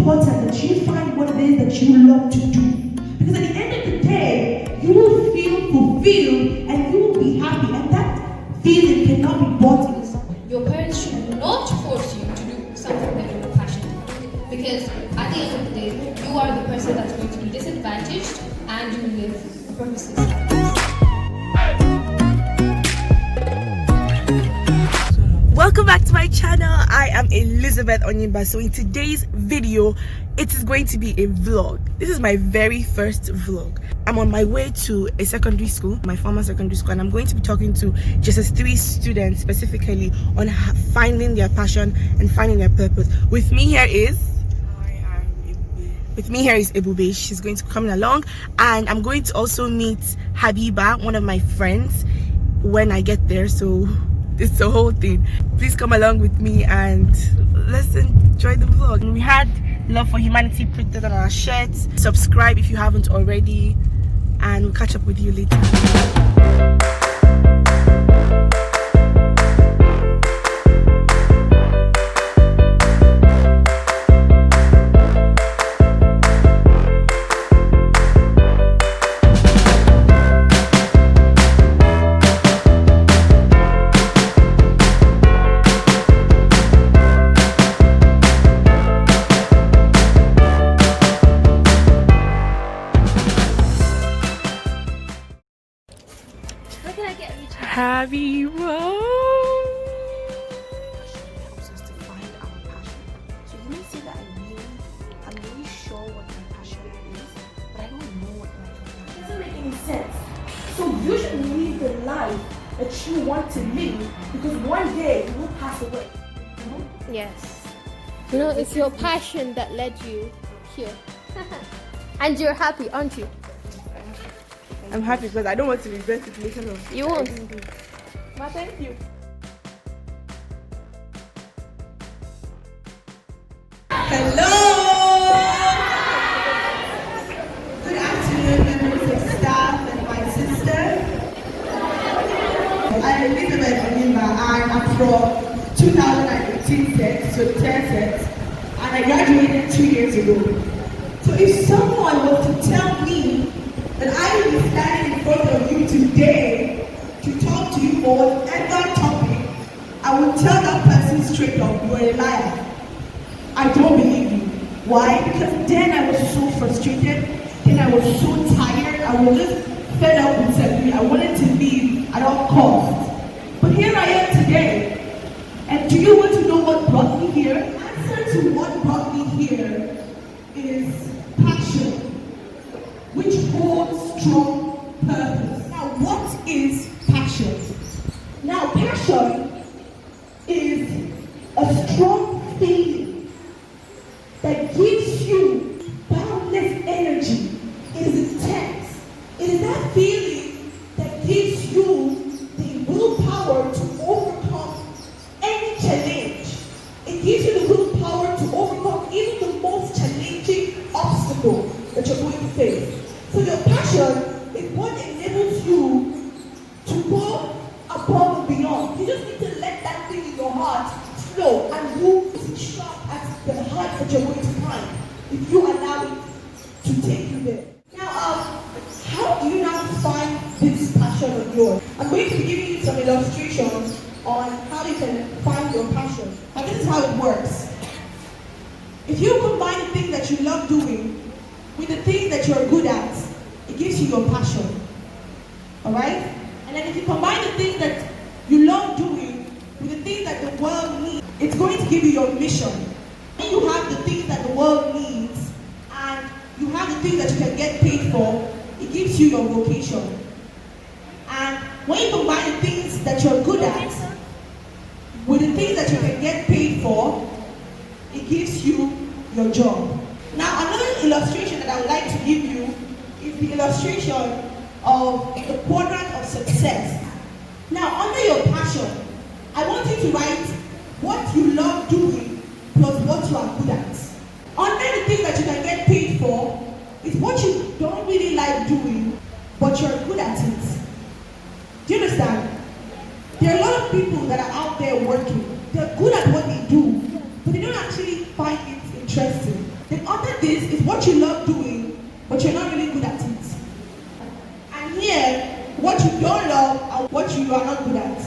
important that you find what it is that you love to do. Because at the end of the day, you will feel fulfilled and you will be happy. And that feeling cannot be bought in. Your parents should not force you to do something that you're passionate about. Because at the end of the day, you are the person that's going to be disadvantaged and you live a purposeless life. Welcome back to my channel. I am Elizabeth Onyimba. So in today's video, it is going to be a vlog. This is my very first vlog. I'm on my way to a secondary school, my former secondary school, and I'm going to be talking to JSS3 students specifically on finding their passion and finding their purpose. With me here is Ebube. She's going to come along, and I'm going to also meet Habiba, one of my friends, when I get there. So it's the whole thing. Please come along with me and let's enjoy the vlog. We had Love for Humanity printed on our shirts. Subscribe if you haven't already, and we'll catch up with you later. Habiba helps us to find our passion. So you may say that I'm really sure what my passion is, but I don't know what my passion is. It doesn't make any sense. So you should live the life that you want to live, because one day you will pass away. Yes. You know, it's your passion that led you here. And you're happy, aren't you? I'm happy because I don't want to regret it later on. You won't. But thank you. Hello! Good afternoon, members of staff and my sister. I'm Elizabeth Onyimba. I'm from 2018 set, so 10 sets, and I graduated 2 years ago. So if someone was to tell me that I will be standing in front of you today to talk to you for whatever topic, I will tell that person straight up, you're a liar. I don't believe you. Why? Because then I was so frustrated, then I was so tired, I was just fed up with something. I wanted to leave at all costs. But here I am today. And do you want to know what brought me here? The answer to what brought me here is passion, which holds strong purpose. Now, what is passion? Now, passion is a strong feeling that gives you boundless energy. It is intense. It is that feeling that gives you the willpower to overcome any challenge. It gives you the willpower to overcome even the most challenging obstacle that you're going to face. So your passion is what enables you to go above and beyond. You just need to let that thing in your heart flow and move sharp at the height that you're going to climb if you allow it to take you there. Now, how do you now find this passion of yours? I'm going to be giving you some illustrations on how you can find your passion. And this is how it works. If you combine the things that you love doing with the things that you're good at, it gives you your passion. Alright? And then if you combine the things that you love doing with the things that the world needs, it's going to give you your mission. When you have the things that the world needs and you have the things that you can get paid for, it gives you your vocation. And when you combine the things that you're good at with the things that you can get paid for, it gives you your job. Now, another illustration that I would like to give you is the illustration of the quadrant of success. Now, under your passion, I want you to write what you love doing plus what you are good at. Under the thing that you can get paid for is what you don't really like doing, but you're good at it. Do you understand? There are a lot of people that are out there working. They're good at what they do, but they don't actually find it interesting. They what you love doing, but you're not really good at it. And here, what you don't love and what you are not good at.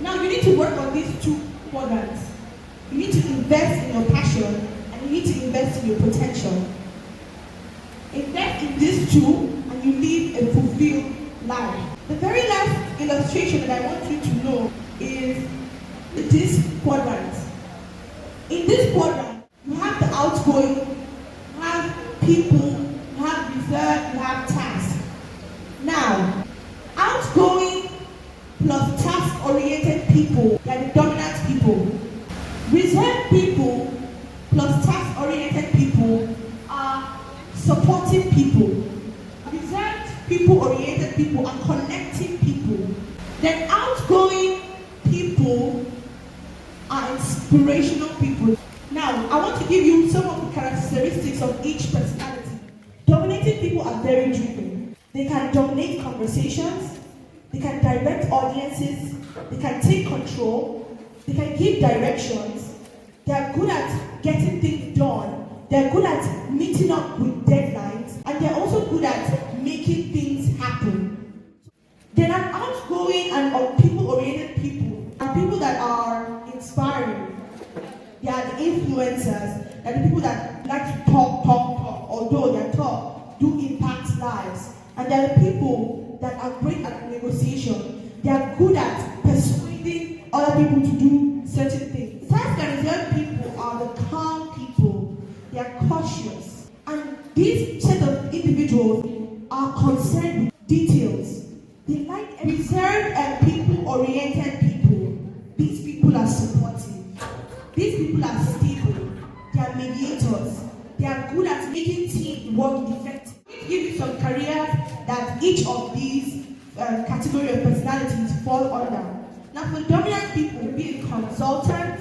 Now you need to work on these two quadrants. You need to invest in your passion and you need to invest in your potential. Invest in these two and you live a fulfilled life. The very last illustration that I want you to know is this quadrant. In this quadrant, you have the outgoing, you have people, you have reserve, you have task. Now, outgoing plus task-oriented people, they are the dominant people. Reserved people plus task-oriented people are supportive people. Reserved people-oriented people are connecting people. Then outgoing people are inspirational people. Now, I want to give you some of the characteristics of each personality. Dominating people are very driven. They can dominate conversations, they can direct audiences, they can take control, they can give directions, they are good at getting things done, they're good at meeting up with deadlines, and they're also good at making things happen. Then an outgoing and people-oriented people are people that are inspiring. They are the influencers, they are the people that like to talk, although their talk do impact lives. And they are the people that are great at negotiation. They are good at persuading other people to do certain things. Task and reserved people are the calm people. They are cautious. And these set of individuals are concerned with details. They like reserved and people-oriented people. These people are supportive. These people are stable. They are mediators. They are good at making teams work effectively. Let me give you some careers that each of these category of personalities fall under. Now, for dominant people, you can be a consultant,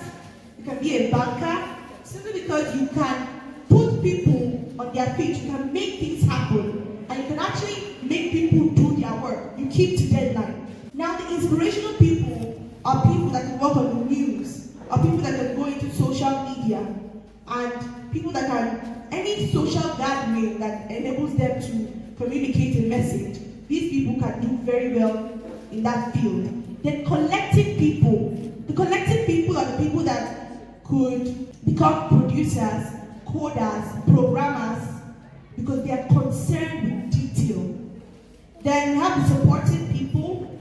you can be a banker, simply because you can put people on their feet, you can make things happen, and you can actually make people do their work. You keep to deadline. Now, the inspirational people are people that can work on the news, are people that can go into social media, and people that can, any social gathering that enables them to communicate a message, these people can do very well in that field. Then collective people. The collective people are the people that could become producers, coders, programmers, because they are concerned with detail. Then we have the supportive people.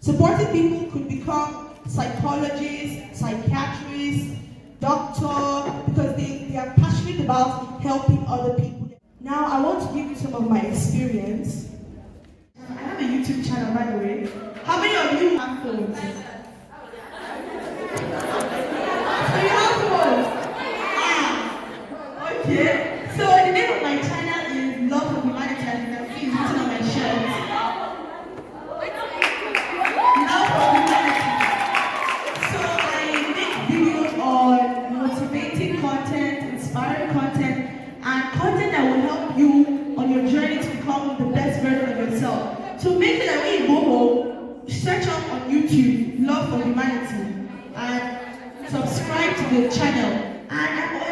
Supportive people could become psychologists, psychiatrists, doctor, because they are passionate about helping other people. Now, I want to give you some of my experience. I have a YouTube channel, by the way. How many of you have phones? So you have phones? Okay. So the name of my channel is Love for Humanity, as you can see, it's written on my shirt. Love for Humanity. So I make videos on motivating content, inspiring content, and content that will help you on your journey to become the best version of yourself. So make sure that when you go home, search up on YouTube, Love for Humanity, and subscribe to the channel. And I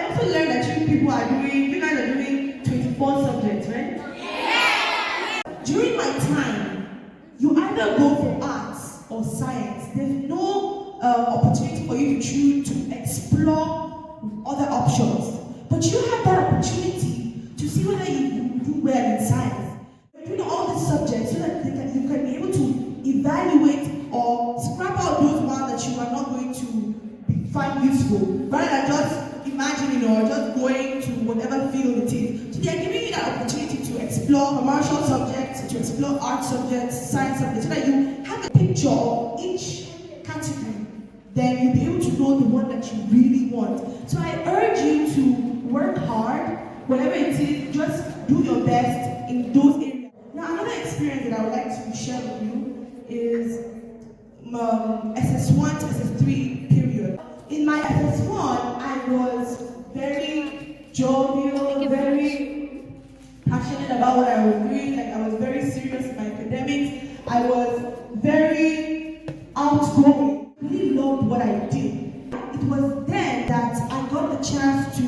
also learned that you guys are doing 24 subjects, right? Yeah. During my time, you either go for arts or science. There's no opportunity for you to choose to explore other options. But you have that opportunity to see whether you do well in science. You're doing all these subjects so that you can be able to evaluate or scrap out those ones that you are not going to find useful, rather than just imagining or just going to whatever field it is. So they are giving you that opportunity to explore commercial subjects, to explore art subjects, science subjects, so that you have a picture of each category. Then you'll be able to know the one that you really want. So I urge you to work hard, whatever it is, just do your best in those areas. Now, another experience that I would like to share with you is SS1 to SS3 period. In my SS1, I was very jovial, very passionate about what I was doing. Like, I was very serious in my academics. I was very outgoing. I really loved what I did. It was then that I got the chance to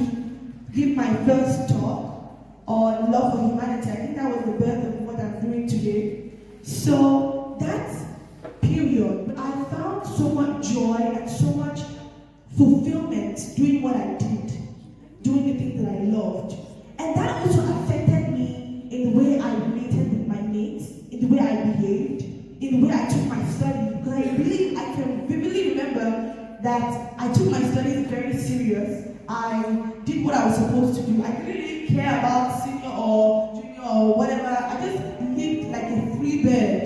give my first talk on love for humanity. I think that was the birth of what I'm doing today. So that period, I found so much joy and so much fulfillment doing what I did, doing the things that I loved. And that also affected me in the way I related with my mates, in the way I behaved, in the way I took my studies. Because I can vividly remember that I took my studies very serious. I did what I was supposed to do. I didn't really care about senior or junior or whatever. I just lived like a free bird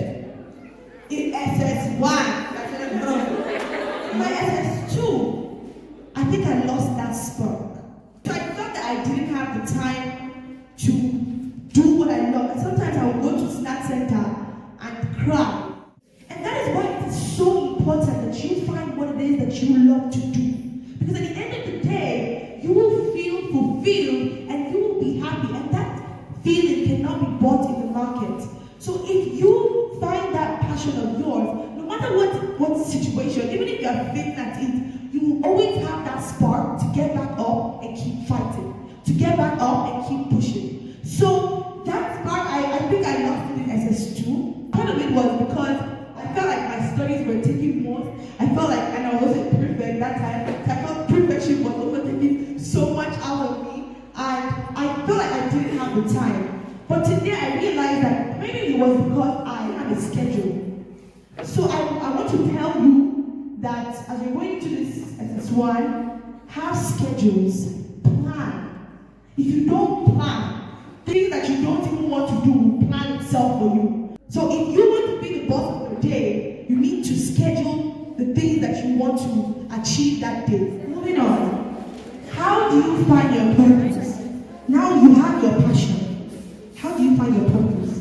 in SS1. In my SS2, I think I lost that spark. So I felt that I didn't have the time to do what I love. And sometimes I would go to snack center and cry. And that is why it's so important that you find what it is that you love to do. Because at the end of the day, you will feel fulfilled and you will be happy. And that feeling cannot be bought in the market. So if you find that passion of yours, no matter what situation, even if you are failing at it, you will always have that spark to get back up and keep fighting, to get back up and keep pushing. So that spark, I think I lost it in SS2. Part of it was because I felt like my studies were taking more. I felt like, and I wasn't perfect that time, I felt perfection was overtaking so much out of me, and I felt like I didn't have the time. But today I realized that maybe it was because I had a schedule. So I want to tell you that as you're going into this SS1, have schedules, plan. If you don't plan, things that you don't even want to do will plan itself for you. So if you want to be the boss of your day, you need to schedule the things that you want to achieve that day. Moving on. How do you find your purpose? Now you have your passion. How do you find your purpose?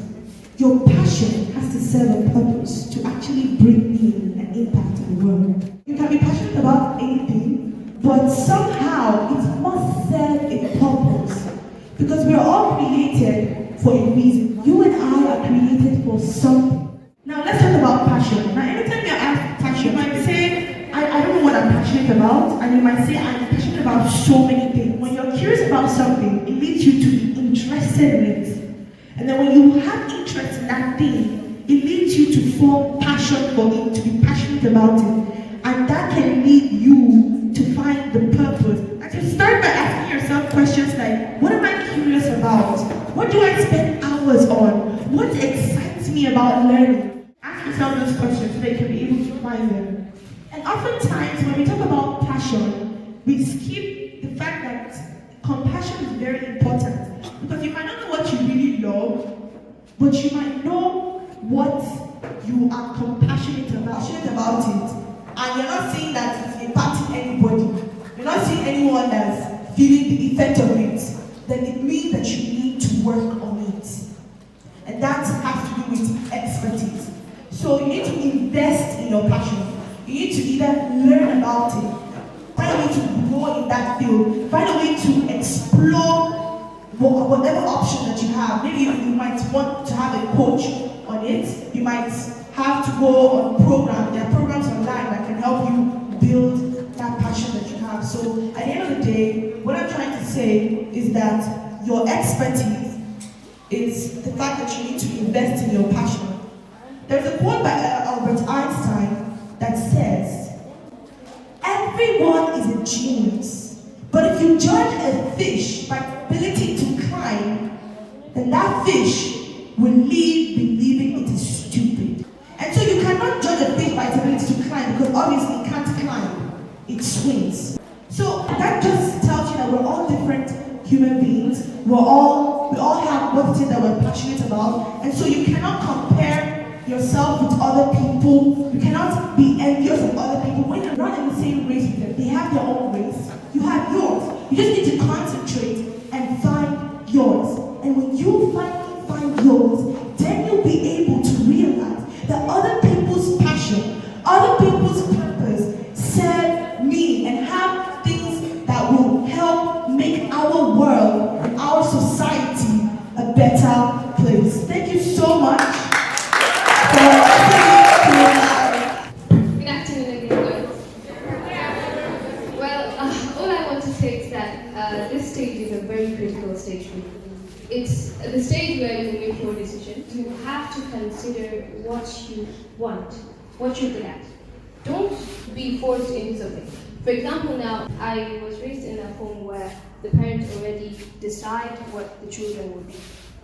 Your passion has to serve a purpose to actually bring meaning and impact in the world. You can be passionate about anything, but somehow it must serve a purpose. Because we're all created for a reason. You and I are created for something. Now let's talk about passion. Now anytime you're asked passion, you might say, I don't know what I'm passionate about, and you might say, I'm passionate about so many things. When you're curious about something, it leads you to be interested in it. And then when you have interest in that thing, it leads you to form passion for it, to be passionate about it. And that can lead you to find the purpose. And to start by asking yourself questions like, what am I curious about? What do I spend hours on? What excites me about learning? Ask yourself those questions so that you can be able to find them. And oftentimes when we talk about passion, we skip the fact that compassion is very important. Because you might not know what you really love, but you might know what you are compassionate about it. And you're not saying that it's impacting anybody. You're not seeing anyone that's feeling the effect of it. Then it means that you need to work on it. And that has to do with expertise. So you need to invest in your passion. You need to either learn about it, find a way to grow in that field, find a way to explore whatever option that you have. Maybe you might want to have a coach on it. You might have to go on program. There are programs online that can help you build that passion that you have. So at the end of the day, what I'm trying to say is that your expertise is the fact that you need to invest in your passion. There's a quote by Albert Einstein that says, everyone is a genius, but if you judge a fish by ability to climb, then that fish will leave believing it is stupid. And so you cannot judge a fish by its ability to climb because obviously it can't climb, it swims. So that just tells you that we're all different human beings. We all have what it is that we're passionate about, and so you cannot compare yourself with other people. You cannot be envious of other people when you're not in the same race with them. They have their own race. You have yours. You just need to concentrate and find yours. And when you finally find yours, then you'll be able to realize that other people's passion, other people's purpose serve me and have things that will help make our world and our society a better place. Thank you so much. Good afternoon, everyone. Well, all I want to say is that this stage is a very critical stage for you. It's the stage where you make your decisions. You have to consider what you want, what you're good at. Don't be forced into something. For example, now, I was raised in a home where the parents already decide what the children will be.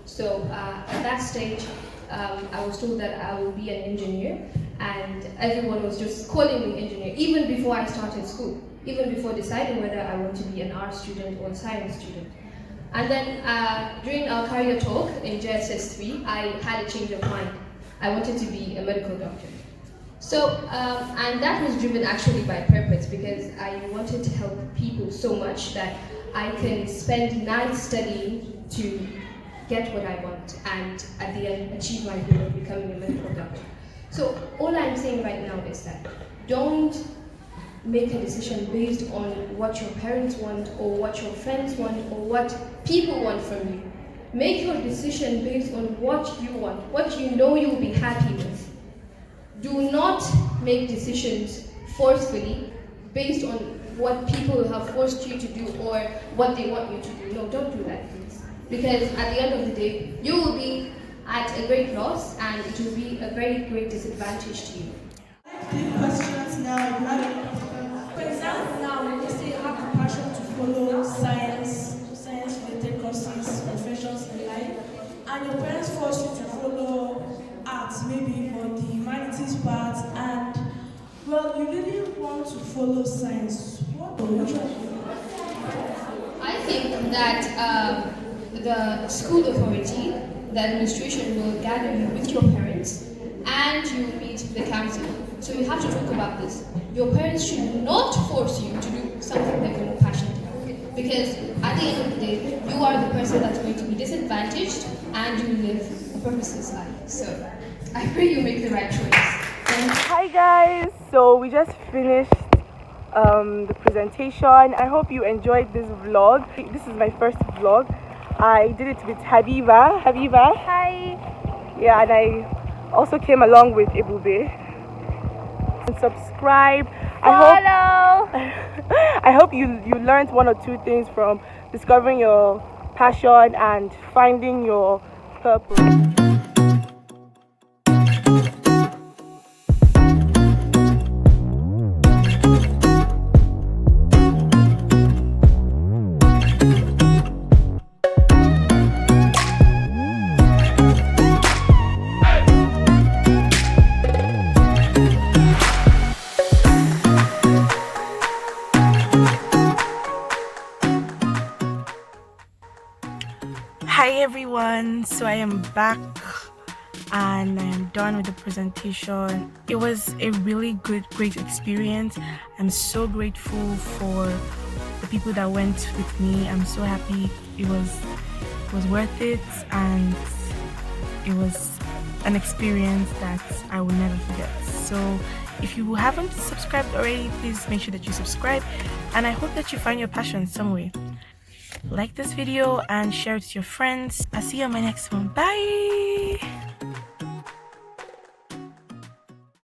So at that stage, I was told that I will be an engineer, and everyone was just calling me engineer, even before I started school, even before deciding whether I want to be an art student or a science student. And then during our career talk in JSS 3, I had a change of mind. I wanted to be a medical doctor. So, and that was driven actually by purpose, because I wanted to help people so much that I can spend nights studying to get what I want and at the end achieve my goal of becoming a medical doctor. So all I'm saying right now is that don't make a decision based on what your parents want or what your friends want or what people want from you. Make your decision based on what you want, what you know you'll be happy with. Do not make decisions forcefully based on what people have forced you to do or what they want you to do. No, don't do that, please. Because at the end of the day, you will be at a great loss and it will be a very great disadvantage to you. The questions now, for example, now, let's say you have the passion to follow science-related courses, professions in life, and your parents force you to follow arts, maybe or the humanities part, and well, you really want to follow science. What would you do? I think that the school authority, the administration will gather you with your parents and you meet the council. So you have to talk about this. Your parents should not force you to do something that you're not passionate about. Because at the end of the day, you are the person that's going to be disadvantaged and you live a purposeless life. So I pray you make the right choice. Hi guys, so we just finished the presentation. I hope you enjoyed this vlog. This is my first vlog. I did it with Habiba. Hi. Yeah, and I also came along with Ebube. And subscribe. Follow. I hope you learned one or two things from discovering your passion and finding your purpose. Hi everyone, so I am back and I am done with the presentation. It was a really great experience. I'm so grateful for the people that went with me. I'm so happy it was worth it, and it was an experience that I will never forget. So if you haven't subscribed already, please make sure that you subscribe, and I hope that you find your passion some way. Like this video and share it to your friends. I'll see you on my next one. Bye.